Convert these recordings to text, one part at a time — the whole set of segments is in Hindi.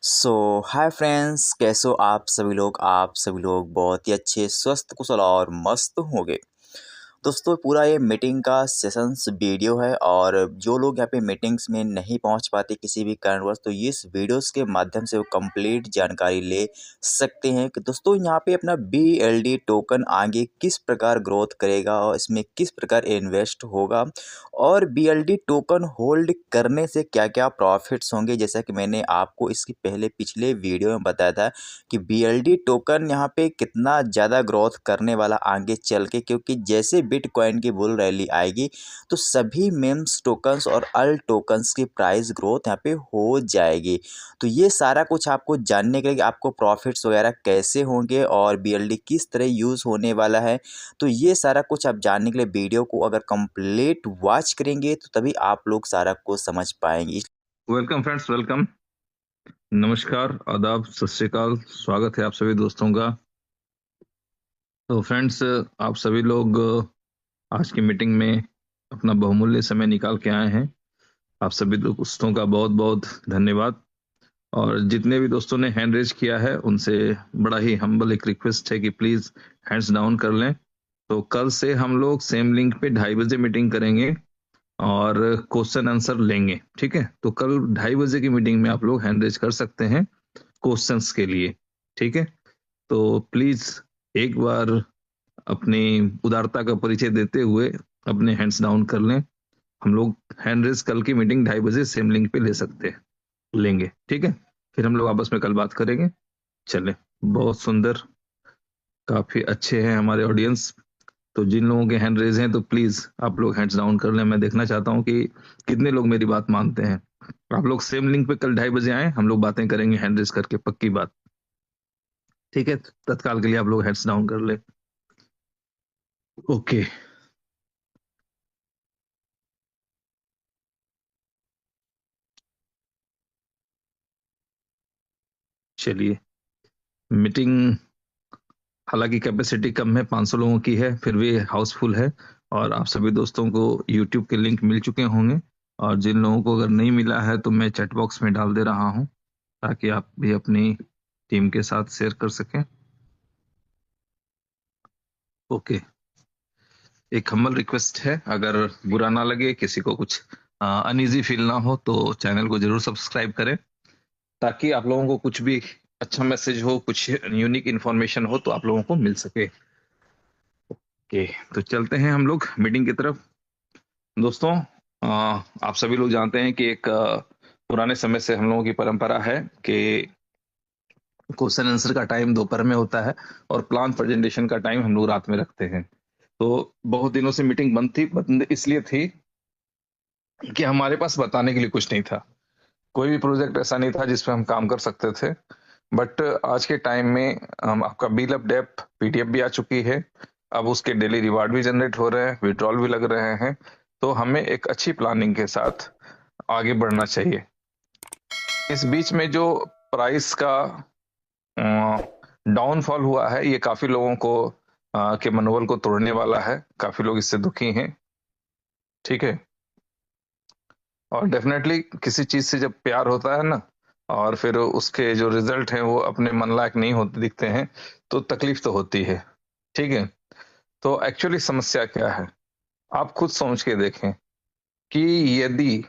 हाय फ्रेंड्स, कैसे हो आप सभी लोग बहुत ही अच्छे स्वस्थ कुशल और मस्त होंगे। दोस्तों पूरा ये मीटिंग का सेशंस वीडियो है और जो लोग यहाँ पे मीटिंग्स में नहीं पहुँच पाते किसी भी कारणवश तो ये इस वीडियोस के माध्यम से वो कंप्लीट जानकारी ले सकते हैं कि दोस्तों यहाँ पे अपना BLD टोकन आगे किस प्रकार ग्रोथ करेगा और इसमें किस प्रकार इन्वेस्ट होगा और BLD टोकन होल्ड करने से क्या क्या प्रॉफिट्स होंगे। जैसा कि मैंने आपको इसके पहले पिछले वीडियो में बताया था कि BLD टोकन यहाँ पे कितना ज़्यादा ग्रोथ करने वाला आगे चल के, क्योंकि जैसे बिटकॉइन की बुल रैली आएगी तो सभी मेम्स टोकन्स और अल्ट टोकन्स की प्राइस ग्रोथ यहाँ पे हो जाएगी। तो ये सारा कुछ आपको जानने के लिए आपको प्रॉफिट्स वगैरह कैसे होंगे और BLD किस तरह यूज़ होने वाला है, तो ये सारा कुछ आप जानने के लिए वीडियो को अगर कंप्लीट वॉच करेंगे तो तभी आप लोग सारा कुछ समझ पाएंगे। Welcome friends, welcome. नमस्कार, आदाब, सत श्री अकाल। स्वागत है आप सभी दोस्तों का। तो फ्रेंड्स, आप सभी लोग आज की मीटिंग में अपना बहुमूल्य समय निकाल के आए हैं। आप सभी दोस्तों का बहुत बहुत धन्यवाद। और जितने भी दोस्तों ने हैंड रेज किया है उनसे बड़ा ही हम्बल एक रिक्वेस्ट है कि प्लीज हैंड्स डाउन कर लें। तो कल से हम लोग सेम लिंक पे 2:30 बजे मीटिंग करेंगे और क्वेश्चन आंसर लेंगे। ठीक है, तो कल 2:30 बजे की मीटिंग में आप लोग हैंड रेज कर सकते हैं क्वेश्चंस के लिए। ठीक है, तो प्लीज एक बार अपनी उदारता का परिचय देते हुए अपने हैंड्स डाउन कर लें। हम लोग हैंड रेज कल की मीटिंग 2:30 बजे सेम लिंक पे ले सकते हैं, लेंगे। ठीक है, फिर हम लोग आपस में कल बात करेंगे। चले, बहुत सुंदर, काफी अच्छे हैं हमारे ऑडियंस। तो जिन लोगों के हैंड रेज हैं तो प्लीज आप लोग हैंड्स डाउन कर लें। मैं देखना चाहता हूँ कि कितने लोग मेरी बात मानते हैं। आप लोग सेम लिंक पे कल 2:30 बजे आए, हम लोग बातें करेंगे हैंड रेज करके, पक्की बात। ठीक है, तत्काल के लिए आप लोग हेड्स डाउन कर ले। ओके, चलिए। मीटिंग हालांकि कैपेसिटी कम है, 500 लोगों की है, फिर भी हाउसफुल है। और आप सभी दोस्तों को यूट्यूब के लिंक मिल चुके होंगे। और जिन लोगों को अगर नहीं मिला है तो मैं चैट बॉक्स में डाल दे रहा हूं, ताकि आप भी अपनी टीम के साथ शेयर कर सकें। ओके, एक हम्बल रिक्वेस्ट है, अगर बुरा ना लगे, किसी को कुछ अनइजी फील ना हो, तो चैनल को जरूर सब्सक्राइब करें, ताकि आप लोगों को कुछ भी अच्छा मैसेज हो, कुछ यूनिक इन्फॉर्मेशन हो तो आप लोगों को मिल सके। ओके, तो चलते हैं हम लोग मीटिंग की तरफ। दोस्तों, आप सभी लोग जानते हैं कि एक पुराने समय से हम लोगों की परंपरा है कि क्वेश्चन आंसर का टाइम दोपहर में होता है और प्लान प्रेजेंटेशन का टाइम हम लोग रात में रखते हैं। तो बहुत दिनों से मीटिंग बंद थी, बंद इसलिए थी कि हमारे पास बताने के लिए कुछ नहीं था। कोई भी प्रोजेक्ट ऐसा नहीं था जिसपे हम काम कर सकते थे। बट आज के टाइम में आपका बिल ऑफ डेप्थ PDF भी आ चुकी है। अब उसके डेली रिवार्ड भी जनरेट हो रहे हैं, विड्रॉल भी लग रहे हैं। तो हमें एक अच्छी प्लानिंग के साथ आगे बढ़ना चाहिए। इस बीच में जो प्राइस का डाउनफॉल हुआ है, ये काफी लोगों को के मनोबल को तोड़ने वाला है। काफी लोग इससे दुखी हैं। ठीक है, और डेफिनेटली किसी चीज से जब प्यार होता है ना, और फिर उसके जो रिजल्ट हैं वो अपने मन लायक नहीं होते दिखते हैं, तो तकलीफ तो होती है। ठीक है, तो एक्चुअली समस्या क्या है, आप खुद सोच के देखें कि यदि,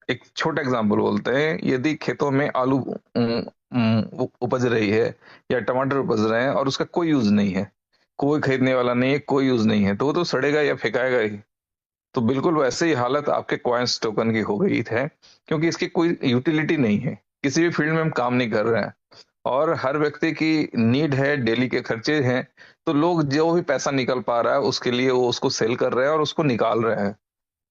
एक छोटा एग्जांपल बोलते हैं, यदि खेतों में आलू उपज रही है या टमाटर उपज रहे हैं और उसका कोई यूज नहीं है, कोई खरीदने वाला नहीं है, कोई यूज नहीं है, तो वो तो सड़ेगा या फेंकाएगा ही। तो बिल्कुल वैसे ही हालत आपके कॉइन्स टोकन की हो गई है, क्योंकि इसकी कोई यूटिलिटी नहीं है, किसी भी फील्ड में हम काम नहीं कर रहे हैं। और हर व्यक्ति की नीड है, डेली के खर्चे हैं। तो लोग जो भी पैसा निकल पा रहा है उसके लिए वो उसको सेल कर रहे हैं और उसको निकाल रहे हैं।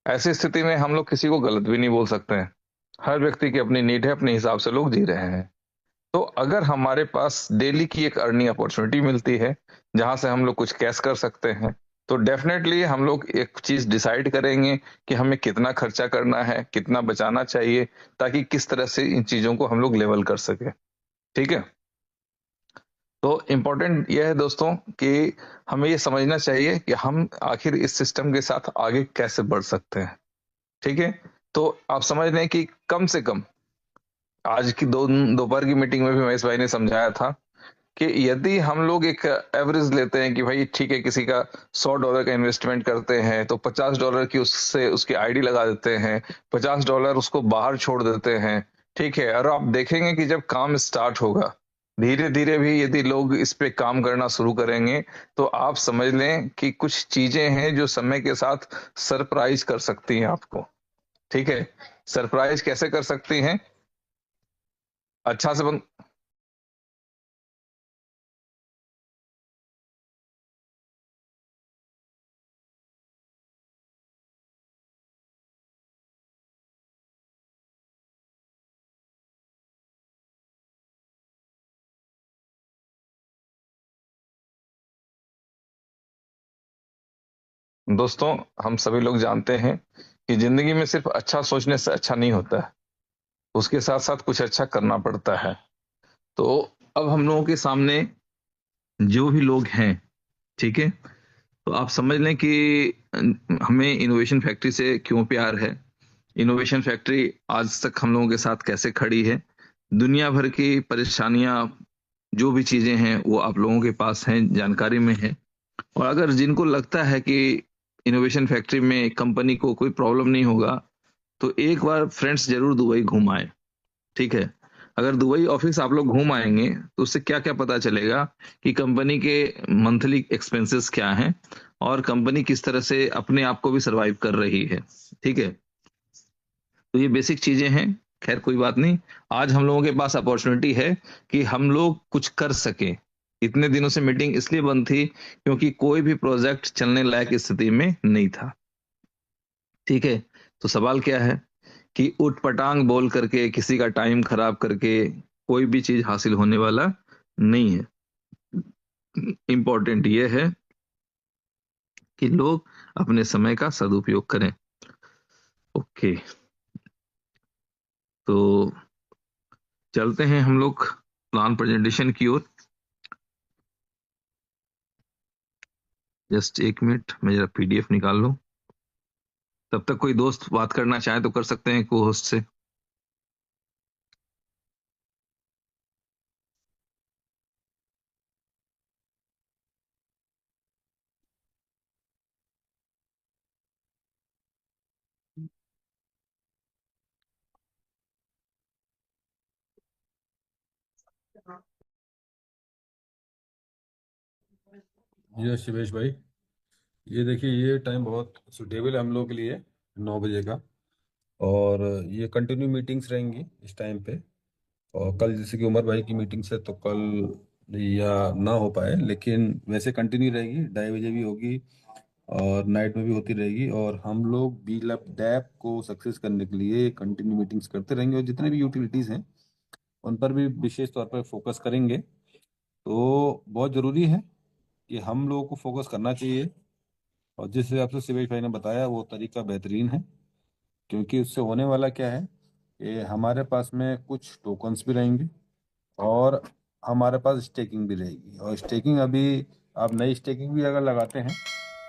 ऐसी स्थिति में हम लोग किसी को गलत भी नहीं बोल सकते हैं। हर व्यक्ति की अपनी नीड है, अपने हिसाब से लोग जी रहे हैं। तो अगर हमारे पास डेली की एक अर्निंग अपॉर्चुनिटी मिलती है जहां से हम लोग कुछ कैश कर सकते हैं, तो डेफिनेटली हम लोग एक चीज डिसाइड करेंगे कि हमें कितना खर्चा करना है, कितना बचाना चाहिए, ताकि किस तरह से इन चीजों को हम लोग लेवल कर सके। ठीक है, तो इम्पोर्टेंट यह है दोस्तों कि हमें ये समझना चाहिए कि हम आखिर इस सिस्टम के साथ आगे कैसे बढ़ सकते हैं। ठीक है, तो आप समझ लें कि कम से कम आज की दोपहर की मीटिंग में भी महेश भाई ने समझाया था कि यदि हम लोग एक एवरेज लेते हैं कि भाई ठीक है, किसी का $100 का इन्वेस्टमेंट करते हैं तो $50 की उससे उसकी आईडी लगा देते हैं, $50 उसको बाहर छोड़ देते हैं। ठीक है, और आप देखेंगे कि जब काम स्टार्ट होगा, धीरे धीरे भी यदि लोग इस पे काम करना शुरू करेंगे, तो आप समझ लें कि कुछ चीजें हैं जो समय के साथ सरप्राइज कर सकती हैं आपको। ठीक है, सरप्राइज कैसे कर सकती हैं? अच्छा से दोस्तों, हम सभी लोग जानते हैं कि जिंदगी में सिर्फ अच्छा सोचने से अच्छा नहीं होता है, उसके साथ साथ कुछ अच्छा करना पड़ता है। तो अब हम लोगों के सामने जो भी लोग हैं, ठीक है, तो आप समझ लें कि हमें इनोवेशन फैक्ट्री से क्यों प्यार है, इनोवेशन फैक्ट्री आज तक हम लोगों के साथ कैसे खड़ी है, दुनिया भर की परेशानियां, जो भी चीजें हैं वो आप लोगों के पास हैं, जानकारी में है। और अगर जिनको लगता है कि इनोवेशन फैक्ट्री में कंपनी को कोई प्रॉब्लम नहीं होगा, तो एक बार फ्रेंड्स जरूर दुबई घूम आए। ठीक है, अगर दुबई ऑफिस आप लोग घूम आएंगे तो उससे क्या क्या पता चलेगा कि कंपनी के मंथली एक्सपेंसेस क्या हैं और कंपनी किस तरह से अपने आप को भी सरवाइव कर रही है। ठीक है, तो ये बेसिक चीजें हैं। खैर कोई बात नहीं, आज हम लोगों के पास अपॉर्चुनिटी है कि हम लोग कुछ कर सके। इतने दिनों से मीटिंग इसलिए बंद थी क्योंकि कोई भी प्रोजेक्ट चलने लायक स्थिति में नहीं था। ठीक है, तो सवाल क्या है कि उठ पटांग बोल करके किसी का टाइम खराब करके कोई भी चीज हासिल होने वाला नहीं है। इंपॉर्टेंट ये है कि लोग अपने समय का सदुपयोग करें। ओके, तो चलते हैं हम लोग प्लान प्रेजेंटेशन की ओर। जस्ट एक मिनट, मैं जरा पीडीएफ निकाल लूं। तब तक कोई दोस्त बात करना चाहे तो कर सकते हैं को होस्ट से। ये शिवेश भाई, ये देखिए ये टाइम बहुत सुटेबल है हम लोग के लिए, 9 बजे का। और ये कंटिन्यू मीटिंग्स रहेंगी इस टाइम पे। और कल जैसे कि उमर भाई की मीटिंग्स है तो कल या ना हो पाए, लेकिन वैसे कंटिन्यू रहेगी, 2:30 बजे भी होगी और नाइट में भी होती रहेगी। और हम लोग बी लैब डैप को सक्सेस करने के लिए कंटिन्यू मीटिंग्स करते रहेंगे और जितने भी यूटिलिटीज़ हैं उन पर भी विशेष तौर पर फोकस करेंगे। तो बहुत ज़रूरी है कि हम लोगों को फोकस करना चाहिए। और जिस हिसाब से शिवेश भाई ने बताया वो तरीका बेहतरीन है, क्योंकि उससे होने वाला क्या है कि हमारे पास में कुछ टोकन्स भी रहेंगे और हमारे पास स्टेकिंग भी रहेगी। और स्टेकिंग अभी आप नई स्टेकिंग भी अगर लगाते हैं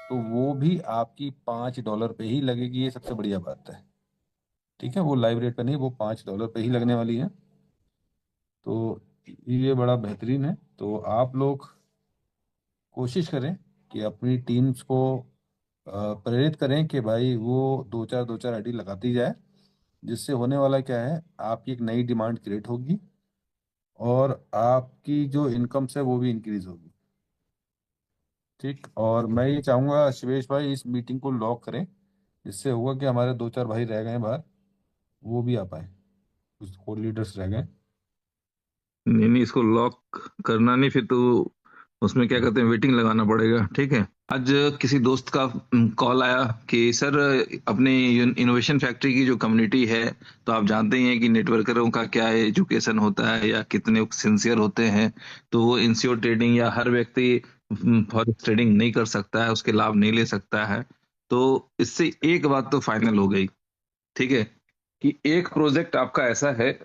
तो वो भी आपकी $5 पे ही लगेगी, ये सबसे बढ़िया बात है। ठीक है, वो लाइव रेट पे नहीं, वो $5 पे ही लगने वाली है। तो ये बड़ा बेहतरीन है। तो आप लोग कोशिश करें कि अपनी टीम्स को प्रेरित करें कि भाई वो दो चार आईडी लगाती जाए, जिससे होने वाला क्या है, आपकी एक नई डिमांड क्रिएट होगी और आपकी जो इनकम्स है वो भी इंक्रीज होगी। ठीक, और मैं ये चाहूँगा शिवेश भाई इस मीटिंग को लॉक करें, जिससे होगा कि हमारे दो चार भाई रह गए हैं बाहर, वो भी आ पाए, कुछ को लीडर्स रह गए। नहीं नहीं, इसको लॉक करना नहीं, फिर तो उसमें क्या कहते हैं वेटिंग लगाना पड़ेगा। ठीक है, आज किसी दोस्त का कॉल आया कि सर, अपने इनोवेशन फैक्ट्री की जो कम्युनिटी है, तो आप जानते ही हैं कि नेटवर्करों का क्या एजुकेशन होता है या कितने सिंसियर होते हैं। तो वो इंश्योर ट्रेडिंग या हर व्यक्ति फॉरेक्स ट्रेडिंग नहीं कर सकता है, उसके लाभ नहीं ले सकता है। तो इससे एक बात तो फाइनल हो गई, ठीक है, कि एक प्रोजेक्ट आपका ऐसा है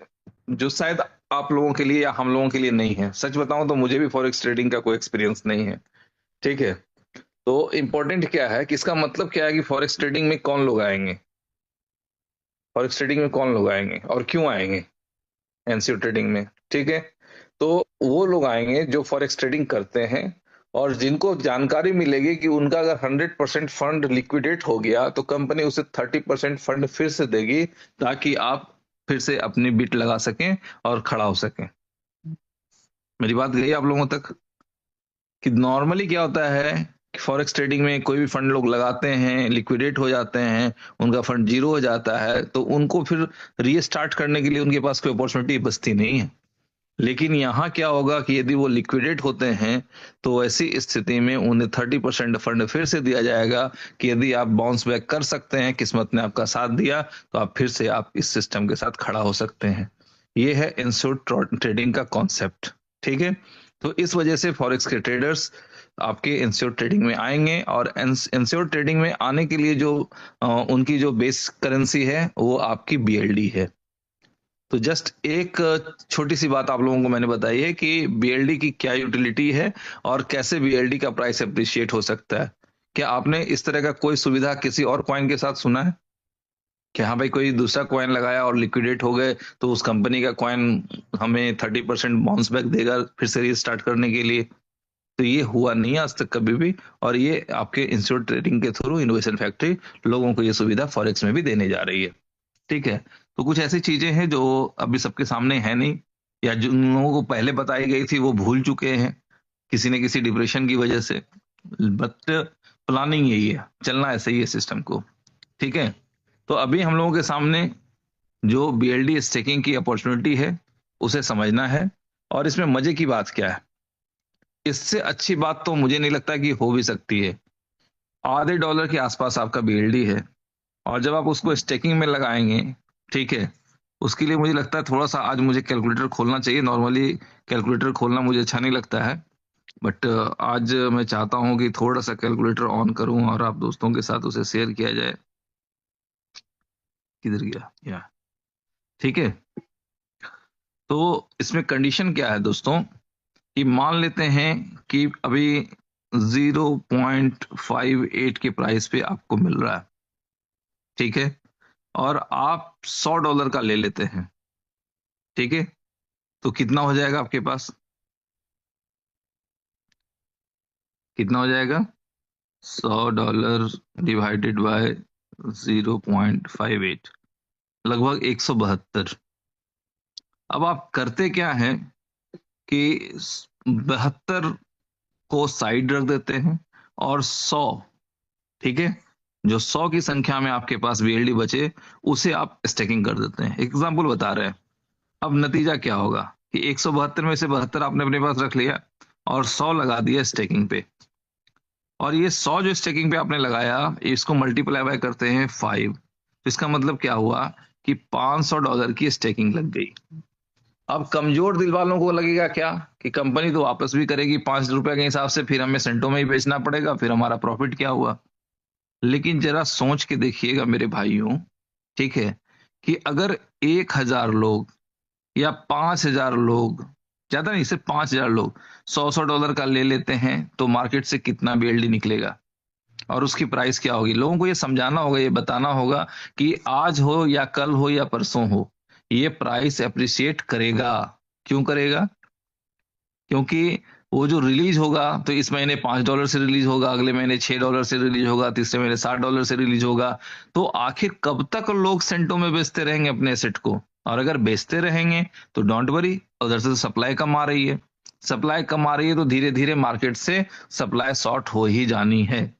जो शायद आप लोगों के लिए या हम लोगों के लिए नहीं है। सच बताऊं तो मुझे भी फॉरेक्स ट्रेडिंग का कोई एक्सपीरियंस नहीं है। ठीक है, तो इंपॉर्टेंट क्या है कि इसका मतलब क्या है कि फॉरेक्स ट्रेडिंग में कौन लोग आएंगे, फॉरेक्स ट्रेडिंग में कौन लोग आएंगे और क्यों आएंगे। एनसीओ ट्रेडिंग में, ठीक है। तो वो लोग आएंगे जो फॉरेक्स ट्रेडिंग करते हैं, और जिनको जानकारी मिलेगी कि उनका अगर 100% फंड लिक्विडेट हो गया तो कंपनी उसे 30% फंड फिर से देगी, ताकि आप फिर से अपनी बिट लगा सकें और खड़ा हो सकें। मेरी बात गई आप लोगों तक? कि नॉर्मली क्या होता है कि फॉरेक्स ट्रेडिंग में कोई भी फंड लोग लगाते हैं, लिक्विडेट हो जाते हैं, उनका फंड जीरो हो जाता है, तो उनको फिर रीस्टार्ट करने के लिए उनके पास कोई अपॉर्चुनिटी बचती नहीं है। लेकिन यहाँ क्या होगा कि यदि वो लिक्विडेट होते हैं तो ऐसी स्थिति में उन्हें 30% फंड फिर से दिया जाएगा, कि यदि आप बाउंस बैक कर सकते हैं, किस्मत ने आपका साथ दिया, तो आप फिर से आप इस सिस्टम के साथ खड़ा हो सकते हैं। ये है इंश्योर्ड ट्रेडिंग का कॉन्सेप्ट, ठीक है। तो इस वजह से फॉरेक्स के ट्रेडर्स आपके इंश्योर्ड ट्रेडिंग में आएंगे, और इंश्योर्ड ट्रेडिंग में आने के लिए जो उनकी जो बेस करेंसी है वो आपकी बीएलडी है। तो जस्ट एक छोटी सी बात आप लोगों को मैंने बताई है कि बीएलडी की क्या यूटिलिटी है और कैसे बीएलडी का प्राइस अप्रिशिएट हो सकता है। क्या आपने इस तरह का कोई सुविधा किसी और कॉइन के साथ सुना है कि हाँ भाई कोई दूसरा कॉइन लगाया और लिक्विडेट हो गए तो उस कंपनी का कॉइन हमें 30% बाउंस बैक देगा फिर से रीस्टार्ट करने के लिए? तो ये हुआ नहीं आज तक कभी भी, और ये आपके इंस्टीट्यूट ट्रेडिंग के थ्रू इनोवेशन फैक्ट्री लोगों को ये सुविधा फॉरेक्स में भी देने जा रही है, ठीक है। तो कुछ ऐसी चीजें हैं जो अभी सबके सामने है नहीं, या जिन लोगों को पहले बताई गई थी वो भूल चुके हैं किसी न किसी डिप्रेशन की वजह से। बट प्लानिंग यही है, चलना ऐसे ही है सिस्टम को, ठीक है। तो अभी हम लोगों के सामने जो बीएलडी स्टेकिंग की अपॉर्चुनिटी है उसे समझना है, और इसमें मजे की बात क्या है, इससे अच्छी बात तो मुझे नहीं लगता कि हो भी सकती है। आधे डॉलर के आसपास आपका बीएलडी है, और जब आप उसको स्टेकिंग में लगाएंगे, ठीक है, उसके लिए मुझे लगता है थोड़ा सा आज मुझे कैलकुलेटर खोलना चाहिए। नॉर्मली कैलकुलेटर खोलना मुझे अच्छा नहीं लगता है, बट आज मैं चाहता हूं कि थोड़ा सा कैलकुलेटर ऑन करूं और आप दोस्तों के साथ उसे शेयर किया जाए। किधर गया या, ठीक है। तो इसमें कंडीशन क्या है दोस्तों, कि मान लेते हैं कि अभी 0.58 के प्राइस पे आपको मिल रहा है, ठीक है, और आप $100 का ले लेते हैं, ठीक है। तो कितना हो जाएगा आपके पास, कितना हो जाएगा? $100 डिवाइडेड बाय 0.58, लगभग 172। अब आप करते क्या है कि 72 को साइड रख देते हैं, और 100, ठीक है, जो 100 की संख्या में आपके पास बीएलडी बचे उसे आप स्टेकिंग कर देते हैं। एग्जाम्पल बता रहे हैं। अब नतीजा क्या होगा कि 172 में से 72 आपने अपने पास रख लिया और 100 लगा दिया स्टेकिंग पे, और ये 100 जो स्टेकिंग पे आपने लगाया इसको मल्टीप्लाई बाय करते हैं 5, तो इसका मतलब क्या हुआ कि $500 की स्टेकिंग लग गई। अब कमजोर दिल वालों को लगेगा क्या कि कंपनी तो वापस भी करेगी ₹5 के हिसाब से, फिर हमें सेंटों में ही बेचना पड़ेगा, फिर हमारा प्रॉफिट क्या हुआ। लेकिन जरा सोच के देखिएगा मेरे भाइयों, ठीक है, कि अगर 1,000 लोग या 5,000 लोग, ज्यादा नहीं सिर्फ 5,000 लोग $100 का ले लेते हैं तो मार्केट से कितना बीएलडी निकलेगा और उसकी प्राइस क्या होगी। लोगों को ये समझाना होगा, ये बताना होगा कि आज हो या कल हो या परसों हो, ये प्राइस अप्रिशिएट करेगा। क्यों करेगा? क्योंकि वो जो रिलीज होगा तो इस महीने $5 से रिलीज होगा, अगले महीने $6 से रिलीज होगा, तीसरे महीने $60 से रिलीज होगा। तो आखिर कब तक लोग सेंटों में बेचते रहेंगे अपने एसेट को? और अगर बेचते रहेंगे तो डोंट वरी, उधर से सप्लाई कम आ रही है, सप्लाई कम आ रही है तो धीरे धीरे मार्केट से सप्लाई शॉर्ट हो ही जानी है,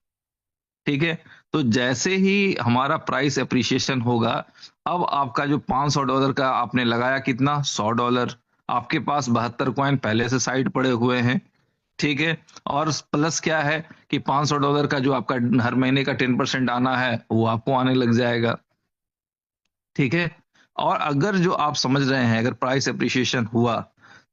ठीक है। तो जैसे ही हमारा प्राइस अप्रिशिएशन होगा, अब आपका जो $500 का आपने लगाया कितना, $100, आपके पास 72 कॉइन पहले से साइड पड़े हुए हैं, ठीक है। और प्लस क्या है कि $500 का जो आपका हर महीने का 10% आना है वो आपको आने लग जाएगा, ठीक है। और अगर जो आप समझ रहे हैं अगर प्राइस अप्रिशिएशन हुआ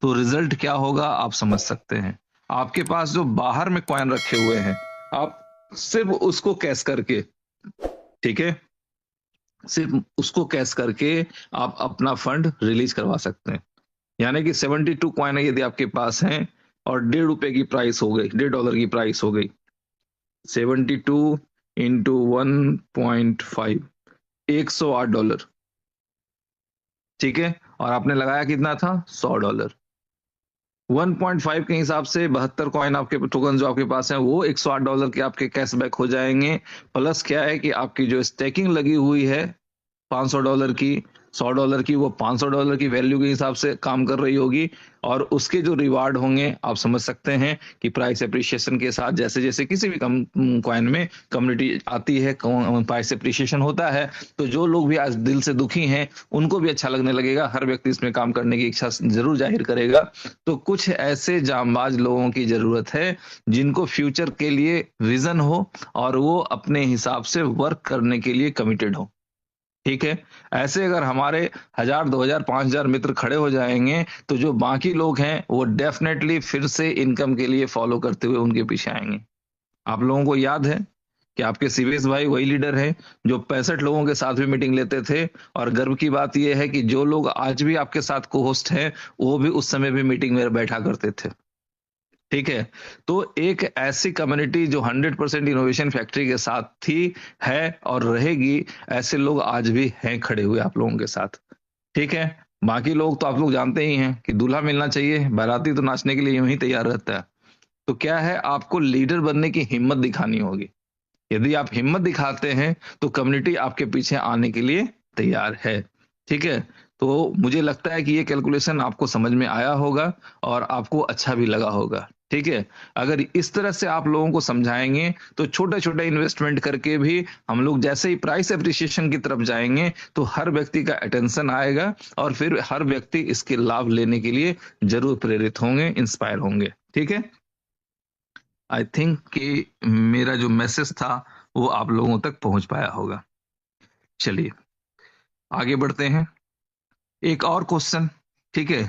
तो रिजल्ट क्या होगा आप समझ सकते हैं। आपके पास जो बाहर में कॉइन रखे हुए हैं, आप सिर्फ उसको कैश करके, ठीक है, सिर्फ उसको कैश करके आप अपना फंड रिलीज करवा सकते हैं। यानी कि 72 कॉइन यदि आपके पास हैं और ₹1.5 की प्राइस हो गई, $1.5 की प्राइस हो गई, 72 इंटू 1.5, $108, ठीक है। और आपने लगाया कितना था, $100। 1.5 के हिसाब से 72 कॉइन आपके टोकन जो आपके पास है वो $108 के आपके कैशबैक हो जाएंगे। प्लस क्या है कि आपकी जो स्टेकिंग लगी हुई है $500 की, $100 की, वो $500 की वैल्यू के हिसाब से काम कर रही होगी। और उसके जो रिवार्ड होंगे आप समझ सकते हैं कि प्राइस एप्रिसिएशन के साथ जैसे जैसे किसी भी कॉइन में कम्युनिटी आती है, प्राइस एप्रिसिएशन होता है, तो जो लोग भी आज दिल से दुखी हैं उनको भी अच्छा लगने लगेगा, हर व्यक्ति इसमें काम करने की इच्छा जरूर जाहिर करेगा। तो कुछ ऐसे जांबाज लोगों की जरूरत है जिनको फ्यूचर के लिए विजन हो और वो अपने हिसाब से वर्क करने के लिए कमिटेड हो। ठीक है, ऐसे अगर हमारे 1000, 2000, 5000 मित्र खड़े हो जाएंगे तो जो बाकी लोग हैं वो डेफिनेटली फिर से इनकम के लिए फॉलो करते हुए उनके पीछे आएंगे। आप लोगों को याद है कि आपके सीवेश भाई वही लीडर हैं जो 65 लोगों के साथ भी मीटिंग लेते थे। और गर्व की बात यह है कि जो लोग आज भी आपके साथ को होस्ट हैं वो भी उस समय भी मीटिंग में बैठा करते थे। ठीक है, तो एक ऐसी कम्युनिटी जो 100% इनोवेशन फैक्ट्री के साथ थी, है और रहेगी, ऐसे लोग आज भी हैं खड़े हुए आप लोगों के साथ। ठीक है, बाकी लोग तो आप लोग जानते ही हैं कि दूल्हा मिलना चाहिए, बाराती तो नाचने के लिए यूं ही तैयार रहता है। तो क्या है, आपको लीडर बनने की हिम्मत दिखानी होगी। यदि आप हिम्मत दिखाते हैं तो कम्युनिटी आपके पीछे आने के लिए तैयार है। ठीक है, तो मुझे लगता है कि ये कैलकुलेशन आपको समझ में आया होगा और आपको अच्छा भी लगा होगा। ठीक है, अगर इस तरह से आप लोगों को समझाएंगे तो छोटे छोटे इन्वेस्टमेंट करके भी हम लोग जैसे ही प्राइस एप्रिसिएशन की तरफ जाएंगे तो हर व्यक्ति का अटेंशन आएगा और फिर हर व्यक्ति इसके लाभ लेने के लिए जरूर प्रेरित होंगे, इंस्पायर होंगे। ठीक है, आई थिंक कि मेरा जो मैसेज था वो आप लोगों तक पहुंच पाया होगा। चलिए आगे बढ़ते हैं, एक और क्वेश्चन। ठीक है,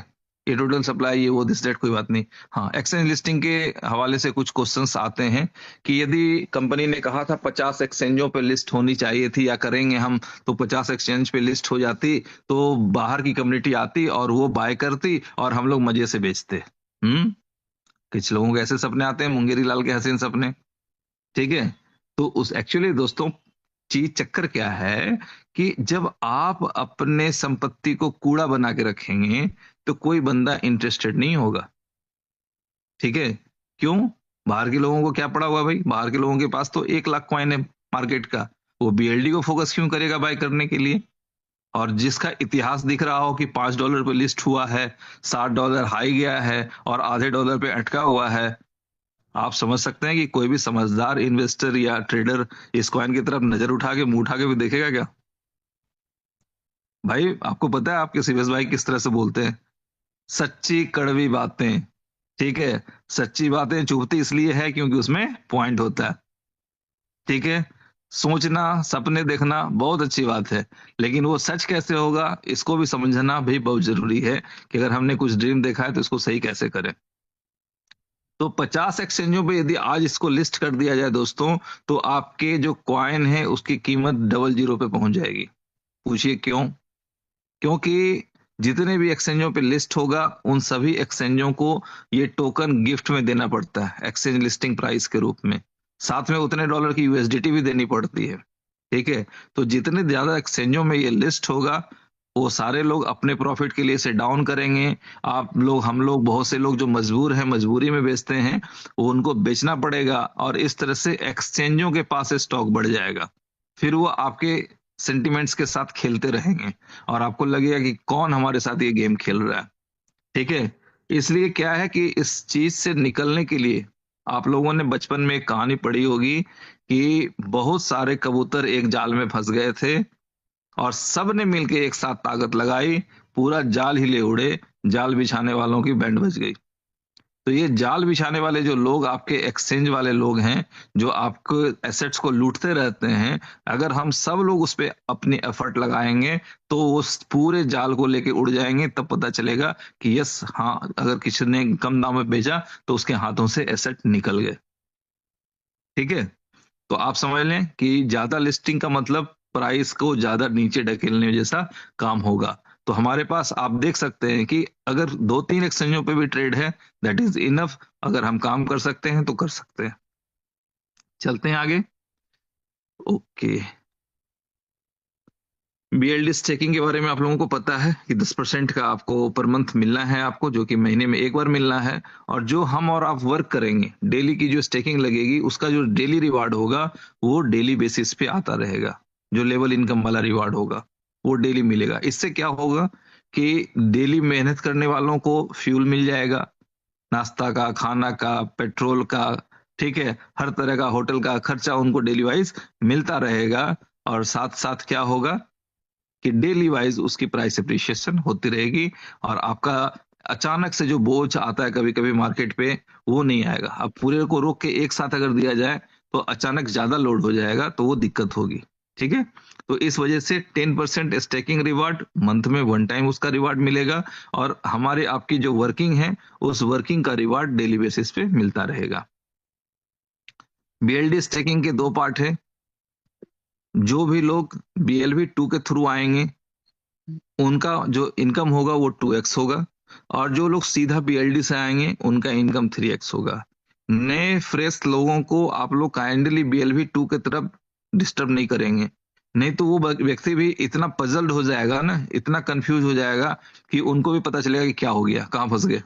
ये टोटल सप्लाई ये वो दिस डेट कोई बात नहीं। हाँ, एक्सचेंज लिस्टिंग के हवाले से कुछ क्वेश्चंस आते हैं कि यदि कंपनी ने कहा था 50 एक्सचेंजों पे लिस्ट होनी चाहिए थी या करेंगे हम, तो 50 एक्सचेंज पे लिस्ट हो जाती तो बाहर की कम्युनिटी आती और वो बाय करती और हम लोग मजे से बेचते। कुछ लोगों के ऐसे सपने आते हैं, मुंगेरी लाल के हसीन सपने। ठीक है, तो उस एक्चुअली दोस्तों चीज चक्कर क्या है कि जब आप अपने संपत्ति को कूड़ा बना के रखेंगे तो कोई बंदा इंटरेस्टेड नहीं होगा। ठीक है, क्यों? बाहर के लोगों को क्या पड़ा हुआ भाई, बाहर के लोगों के पास तो 1 लाख कॉइन है मार्केट का, वो बीएलडी को फोकस क्यों करेगा बाय करने के लिए? और जिसका इतिहास दिख रहा हो कि $5 पे लिस्ट हुआ है, $60 हाई गया है और आधे डॉलर पे अटका हुआ है, आप समझ सकते हैं कि कोई भी समझदार इन्वेस्टर या ट्रेडर इस कॉइन की तरफ नजर उठा के मुंह उठा के भी देखेगा क्या? भाई आपको पता है आपके सीवेश भाई किस तरह से बोलते हैं, सच्ची कड़वी बातें। ठीक है, सच्ची बातें चुभती इसलिए है क्योंकि उसमें पॉइंट होता है। ठीक है, सोचना, सपने देखना बहुत अच्छी बात है, लेकिन वो सच कैसे होगा इसको भी समझना भी बहुत जरूरी है कि अगर हमने कुछ ड्रीम देखा है तो इसको सही कैसे करें। तो 50 एक्सचेंजों पे यदि आज इसको लिस्ट कर दिया जाए दोस्तों, तो आपके जो कॉइन है उसकी कीमत 00 पे पहुंच जाएगी। पूछिए क्यों? क्योंकि जितने भी एक्सचेंजों पे लिस्ट होगा उन सभी एक्सचेंजों को ये टोकन गिफ्ट में देना पड़ता है एक्सचेंज लिस्टिंग प्राइस के रूप में, साथ में उतने डॉलर की यूएसडीटी भी देनी पड़ती है। ठीक है, तो जितने ज्यादा एक्सचेंजों में ये लिस्ट होगा वो सारे लोग अपने प्रॉफिट के लिए इसे डाउन करेंगे। आप लोग, हम लोग, बहुत से लोग जो मजबूर हैं, मजबूरी में बेचते हैं, वो उनको बेचना पड़ेगा और इस तरह से एक्सचेंजों के पास स्टॉक बढ़ जाएगा। फिर वो आपके सेंटिमेंट्स के साथ खेलते रहेंगे और आपको लगेगा कि कौन हमारे साथ ये गेम खेल रहा है। ठीक है, इसलिए क्या है कि इस चीज से निकलने के लिए आप लोगों ने बचपन में एक कहानी पढ़ी होगी कि बहुत सारे कबूतर एक जाल में फंस गए थे और सब ने मिलकर एक साथ ताकत लगाई, पूरा जाल हिले उड़े, जाल बिछाने वालों की बैंड बज गई। तो ये जाल बिछाने वाले जो लोग आपके एक्सचेंज वाले लोग हैं, जो आपको एसेट्स को लूटते रहते हैं, अगर हम सब लोग उस पे अपनी एफर्ट लगाएंगे तो उस पूरे जाल को लेके उड़ जाएंगे। तब पता चलेगा कि यस, हाँ, अगर किसी ने कम दाम में भेजा तो उसके हाथों से एसेट निकल गए। ठीक है, तो आप समझ लें कि ज्यादा लिस्टिंग का मतलब प्राइस को ज्यादा नीचे ढकेलने जैसा काम होगा। तो हमारे पास आप देख सकते हैं कि अगर 2-3 एक्सचेंजों पे भी ट्रेड है, दैट इज इनफ। अगर हम काम कर सकते हैं तो कर सकते हैं। चलते हैं आगे। ओके, बीएलडी स्टेकिंग के बारे में आप लोगों को पता है कि 10% का आपको पर मंथ मिलना है आपको, जो कि महीने में एक बार मिलना है। और जो हम और आप वर्क करेंगे, डेली की जो स्टेकिंग लगेगी, उसका जो डेली रिवार्ड होगा वो डेली बेसिस पे आता रहेगा। जो लेवल इनकम वाला रिवार्ड होगा वो डेली मिलेगा। इससे क्या होगा कि डेली मेहनत करने वालों को फ्यूल मिल जाएगा, नाश्ता का, खाना का, पेट्रोल का, ठीक है, हर तरह का होटल का खर्चा उनको डेली वाइज मिलता रहेगा। और साथ साथ क्या होगा कि डेली वाइज उसकी प्राइस एप्रिशिएशन होती रहेगी और आपका अचानक से जो बोझ आता है कभी कभी मार्केट पे, वो नहीं आएगा। अब पूरे को रोक के एक साथ अगर दिया जाए तो अचानक ज्यादा लोड हो जाएगा, तो वो दिक्कत होगी। ठीक है, तो इस वजह से 10% स्टेकिंग रिवार्ड मंथ में 1 टाइम उसका रिवार्ड मिलेगा और हमारे आपकी जो वर्किंग है उस वर्किंग का रिवार्ड डेली बेसिस पे मिलता रहेगा। बीएलडी स्टेकिंग के 2 पार्ट है। जो भी लोग बीएलवी 2 के थ्रू आएंगे उनका जो इनकम होगा वो 2x होगा और जो लोग सीधा बीएलडी से आएंगे उनका इनकम 3x होगा। नए फ्रेश लोगों को आप लोग काइंडली बीएलवी 2 के तरफ डिस्टर्ब नहीं करेंगे, नहीं तो वो व्यक्ति भी इतना पजल्ड हो जाएगा ना, इतना कंफ्यूज हो जाएगा कि उनको भी पता चलेगा कि क्या हो गया, कहाँ फंस गए।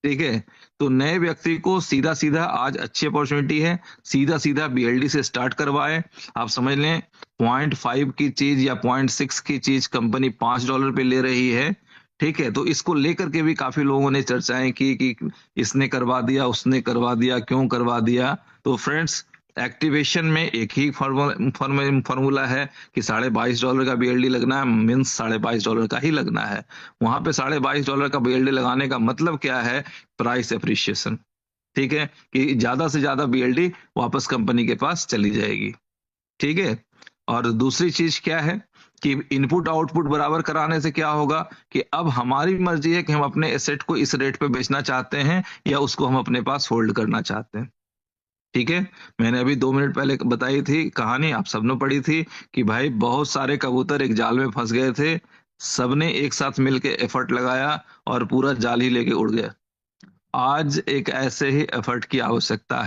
ठीक है, तो नए व्यक्ति को सीधा सीधा आज अच्छी अपॉर्चुनिटी है, सीधा सीधा बीएलडी से स्टार्ट करवाए। आप समझ लें 0.5 की चीज या 0.6 की चीज कंपनी $5 पे ले रही है। ठीक है, तो इसको लेकर के भी काफी लोगों ने चर्चाएं की कि इसने करवा दिया, उसने करवा दिया, क्यों करवा दिया। तो फ्रेंड्स, एक्टिवेशन में एक ही फॉर्मूला है कि $22.5 का बीएलडी लगना है, मीन्स $22.5 का ही लगना है। वहां पे $22.5 का बीएलडी लगाने का मतलब क्या है? Price appreciation. ठीक है, कि ज्यादा से ज्यादा बीएलडी वापस कंपनी के पास चली जाएगी। ठीक है, और दूसरी चीज क्या है कि इनपुट आउटपुट बराबर कराने से क्या होगा कि अब हमारी मर्जी है कि हम अपने एसेट को इस रेट पे बेचना चाहते हैं या उसको हम अपने पास होल्ड करना चाहते हैं। ठीक है, मैंने अभी 2 मिनट पहले बताई थी कहानी, आप सबने पढ़ी थी कि भाई बहुत सारे कबूतर एक जाल में फंस गए थे, सबने एक साथ मिलके एफर्ट लगाया और पूरा जाल ही लेके उड़ गया। आज एक ऐसे ही एफर्ट की आवश्यकता है।